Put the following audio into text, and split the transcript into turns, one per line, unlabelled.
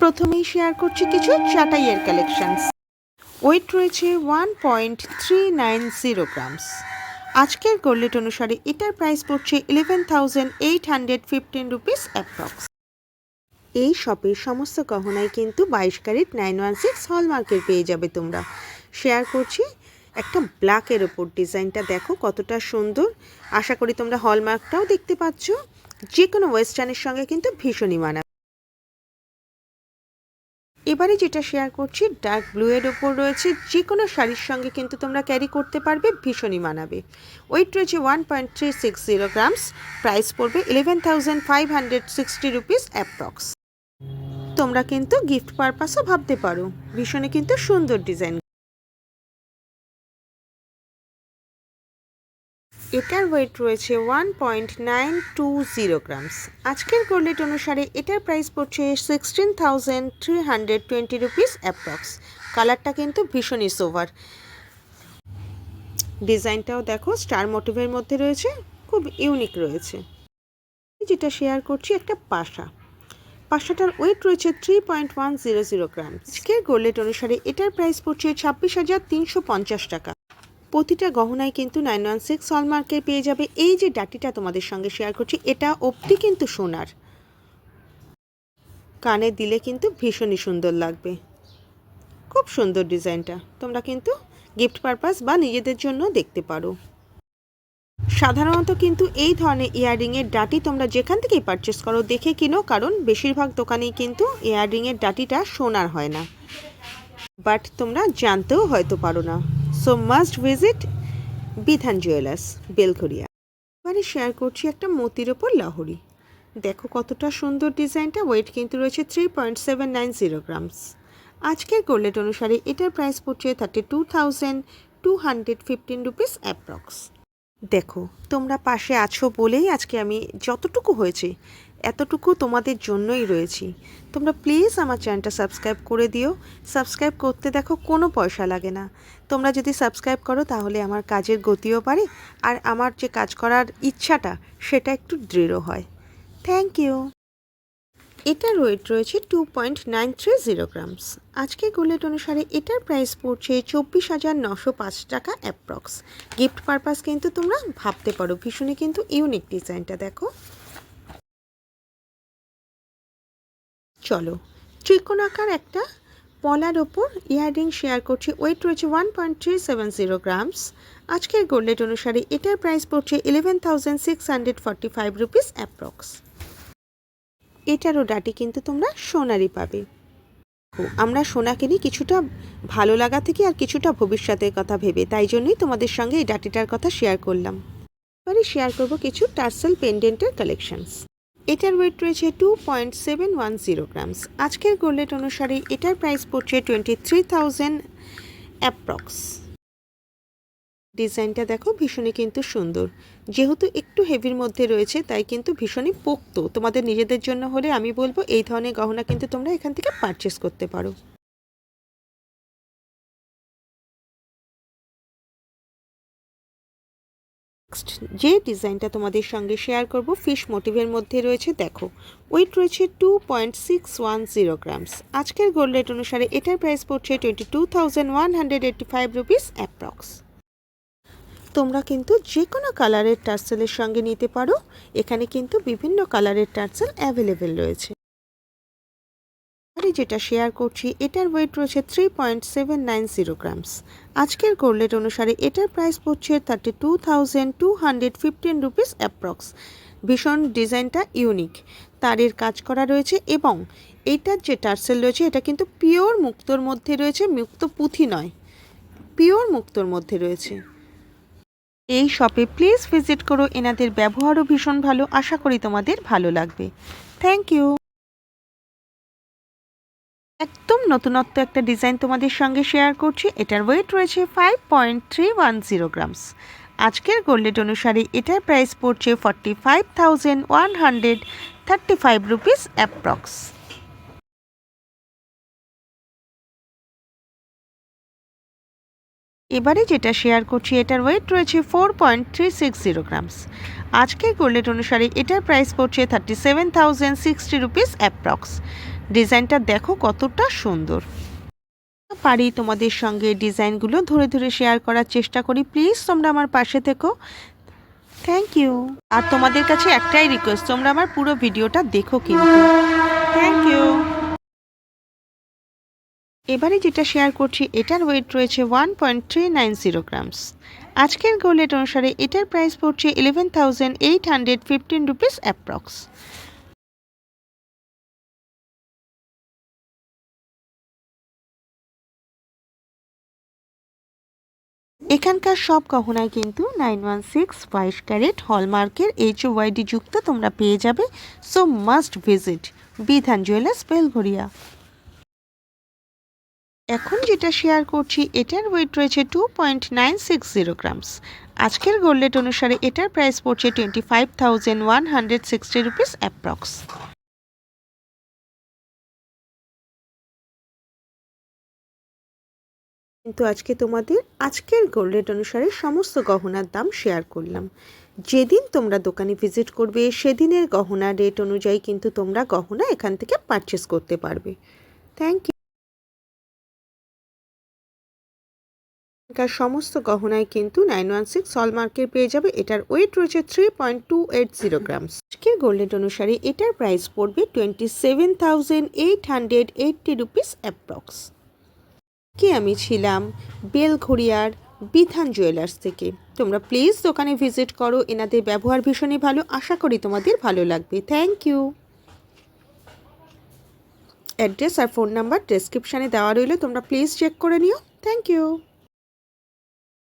প্রথমেই শেয়ার করছি কিছু চাটাইয়ের কালেকশনস। ওয়েট রয়েছে 1.390 গ্রামস। আজকের গোল্ড রেট অনুসারে এটার প্রাইস পড়ছে 11,815 রুপিস অ্যাপ্রক্স। এই শপের সমস্ত গহনায় কিন্তু 22 ক্যারেট 916 হলমার্কের পেয়ে যাবে তোমরা। শেয়ার করছি একটা ব্ল্যাকের ওপর, ডিজাইনটা দেখো কতটা সুন্দর। আশা করি তোমরা হলমার্কটাও দেখতে পাচ্ছ। যে কোনো ওয়েস্টার্নের সঙ্গে কিন্তু ভীষণই মানাবে। এবারে যেটা শেয়ার করছি ডার্ক ব্লু এর ওপর রয়েছে, যে কোনো শাড়ির সঙ্গে কিন্তু তোমরা ক্যারি করতে পারবে, ভীষণই মানাবে। ওয়েট রয়েছে 1.360 গ্রামস। প্রাইস পড়বে 11,560 রুপিস অ্যাপ্রক্স। তোমরা কিন্তু গিফট পারপাসও ভাবতে পারো, ভীষণই কিন্তু সুন্দর ডিজাইন। এটার ওয়েট রয়েছে 1.920 গ্রামস। আজকের গোল্ড রেট অনুসারে এটার প্রাইস পড়ছে 16,320 রুপিস অ্যাপ্রক্স। কালারটা কিন্তু ভীষণই সোভার। ডিজাইনটাও দেখো স্টার মোটিভের মধ্যে রয়েছে, খুব ইউনিক রয়েছে। যেটা শেয়ার করছি একটা পাশাটার ওয়েট রয়েছে 3.100 গ্রাম। আজকের গোল্ড রেট অনুসারে এটার প্রাইস পড়ছে 26,350 টাকা। প্রতিটা গহনায় কিন্তু 916 হলমার্কের পেয়ে যাবে। এই যে ডাটিটা তোমাদের সঙ্গে শেয়ার করছি, এটা অবধি কিন্তু সোনার। কানে দিলে কিন্তু ভীষণই সুন্দর লাগবে, খুব সুন্দর ডিজাইনটা। তোমরা কিন্তু গিফট পারপাস বা নিজেদের জন্য দেখতে পারো। সাধারণত কিন্তু এই ধরনের ইয়াররিংয়ের ডাটি তোমরা যেখান থেকেই পারচেস করো দেখে কিনো, কারণ বেশিরভাগ দোকানেই কিন্তু ইয়াররিংয়ের ডাটিটা সোনার হয় না, বাট তোমরা জানতেও হয়তো পারো না। সো মাস্ট ভিজিট বিধান জুয়েলার্স, বেলঘরিয়া। এবারে শেয়ার করছি একটা মতির ওপর লাহোরি। দেখো কতটা সুন্দর ডিজাইনটা। ওয়েট কিন্তু রয়েছে 3.790 গ্রামস। আজকের গোল্ড রেট অনুসারে এটার প্রাইস পড়ছে 32,215 রুপিস অ্যাপ্রক্স। দেখো তোমরা পাশে আছো বলেই আজকে আমি যতটুকু হয়েছে এতটুকু তোমাদের জন্যই রয়েছি। তোমরা প্লিজ আমার চ্যানেলটা সাবস্ক্রাইব করে দিও। সাবস্ক্রাইব করতে দেখো কোনো পয়সা লাগে না। তোমরা যদি সাবস্ক্রাইব করো তাহলে আমার কাজের গতিও বাড়ে, আর আমার যে কাজ করার ইচ্ছাটা সেটা একটু দৃঢ় হয়। Thank you. এটার ওয়েট রয়েছে 2.930 গ্রামস। আজকের গোল্ড রেট অনুসারে এটার প্রাইস পড়ছে 24,905 টাকা অ্যাপ্রক্স। গিফট পারপাস কিন্তু তোমরা ভাবতে পারো, ভীষণই কিন্তু ইউনিক ডিজাইনটা দেখো। চলো ত্রিকোণাকার একটা পলার ওপর ইয়াররিং শেয়ার করছি। ওয়েট রয়েছে 1.370 গ্রামস। আজকের গোল্ড রেট অনুসারে এটার প্রাইস পড়ছে 11,645 রুপিস অ্যাপ্রক্স। এটারও ডাটি কিন্তু তোমরা সোনারই পাবে। আমরা সোনা কিনি কিছুটা ভালো লাগা থেকে আর কিছুটা ভবিষ্যতের কথা ভেবে, তাই জন্যই তোমাদের সঙ্গে এই ডাটিটার কথা শেয়ার করলাম। এবারে শেয়ার করব কিছু টার্সেল পেন্ডেন্টের কালেকশনস। এটার ওয়েট রয়েছে 2.710 গ্রামস। আজকের গোল্ড রেট অনুসারে এটার প্রাইস পড়ছে 23,000 অ্যাপ্রক্স। ডিজাইনটা দেখো ভীষণই কিন্তু সুন্দর। যেহেতু একটু হেভির মধ্যে রয়েছে তাই কিন্তু ভীষণই পোক্ত। তোমাদের নিজেদের জন্য হলে আমি বলবো এই ধরনের গহনা কিন্তু তোমরা এখান থেকে পারচেস করতে পারো। যে ডিজাইনটা তোমাদের সঙ্গে শেয়ার করব ফিশ মোটিভের মধ্যে রয়েছে। দেখো ওয়েট রয়েছে 2.610 গ্রামস। আজকের গোল্ড রেট অনুসারে এটার প্রাইস পড়ছে 22,185 রুপিস অ্যাপ্রক্স। তোমরা কিন্তু যে কোনো কালারের টার্সেলের সঙ্গে নিতে পারো। এখানে কিন্তু বিভিন্ন কালারের টার্সেল অ্যাভেলেবেল রয়েছে। যেটা শেয়ার করছি এটার ওয়েট রয়েছে 3.790 গ্রামস। আজকের গোল্ড রেট অনুসারে এটার প্রাইস পড়ছে 32,215 রুপিস অ্যাপ্রক্স। ভীষণ ডিজাইনটা ইউনিক, তারের কাজ করা রয়েছে এবং এইটার যে টার্সেল রয়েছে এটা কিন্তু পিওর মুক্তোর মধ্যে রয়েছে, মুক্ত পুঁথি নয়, পিওর মুক্তোর মধ্যে রয়েছে। এই শপে প্লিজ ভিজিট করো, এনাদের ব্যবহারও ভীষণ ভালো। আশা করি তোমাদের ভালো লাগবে। Thank you. একদম নতুনত্ব একটা ডিজাইন তোমাদের সঙ্গে শেয়ার করছি। এটার ওয়েট রয়েছে 5.310 গ্রামস। আজকের গোল্ড রেট অনুসারে এটার প্রাইস পড়ছে 45,135 রুপিস অ্যাপ্রক্স। এবারে যেটা শেয়ার করছি এটার ওয়েট রয়েছে 4.360 গ্রামস। আজকের গোল্ড রেট অনুসারে এটার প্রাইস পড়ছে 37,060 রুপিস অ্যাপ্রক্স। ডিজাইনটা দেখো কতটা সুন্দর। পারি তোমাদের সঙ্গে ডিজাইনগুলো ধরে ধরে শেয়ার করার চেষ্টা করি। প্লিজ তোমরা আমার পাশে থেকো। Thank you. আর তোমাদের কাছে একটাই রিকোয়েস্ট, তোমরা আমার পুরো ভিডিওটা দেখো কিন্তু। Thank you. এবারে যেটা শেয়ার করছি এটার ওয়েট রয়েছে 1.390 গ্রামস। আজকের গোল্ড রেট অনুসারে এটার প্রাইস পড়ছে 11,815 রুপিস অ্যাপ্রক্স। এখানকার সব গহনায় কিন্তু 916 22 ক্যারেট হলমার্কের HOYD যুক্ত তোমরা পেয়ে যাবে। সো মাস্ট ভিজিট বিধান জুয়েলার্স বেলঘরিয়া। এখন যেটা শেয়ার করছি এটার ওয়েট রয়েছে 2.960 গ্রামস। আজকের গোল্ড রেট অনুসারে এটার প্রাইস পড়ছে 25,160 রুপিস অ্যাপ্রক্স। কিন্তু আজকে তোমাদের আজকের গোল্ড রেট অনুসারে সমস্ত গহনার দাম শেয়ার করলাম। যেদিন তোমরা দোকানে ভিজিট করবে সেদিনের গহনা রেট অনুযায়ী কিন্তু তোমরা গহনা এখান থেকে পারচেস করতে পারবে। Thank you. এখানকার সমস্ত গহনায় কিন্তু 916 হলমার্কের পেয়ে যাবে। এটার ওয়েট রয়েছে 3.280 গ্রামস। আজকের গোল্ড রেট অনুসারে এটার প্রাইস পড়বে 27,880 রুপিস অ্যাপ্রক্স। কি আমি ছিলাম বেলঘরিয়ার বিধান জুয়েলার্স থেকে। তোমরা প্লিজ দোকানে ভিজিট করো, এনাদের ব্যবহার ভীষণই ভালো, আশা করি তোমাদের ভালো লাগবে। Thank you. অ্যাড্রেস আর ফোন নাম্বার ডেসক্রিপশানে দেওয়া রইল, তোমরা প্লিজ চেক করে নিও। Thank you.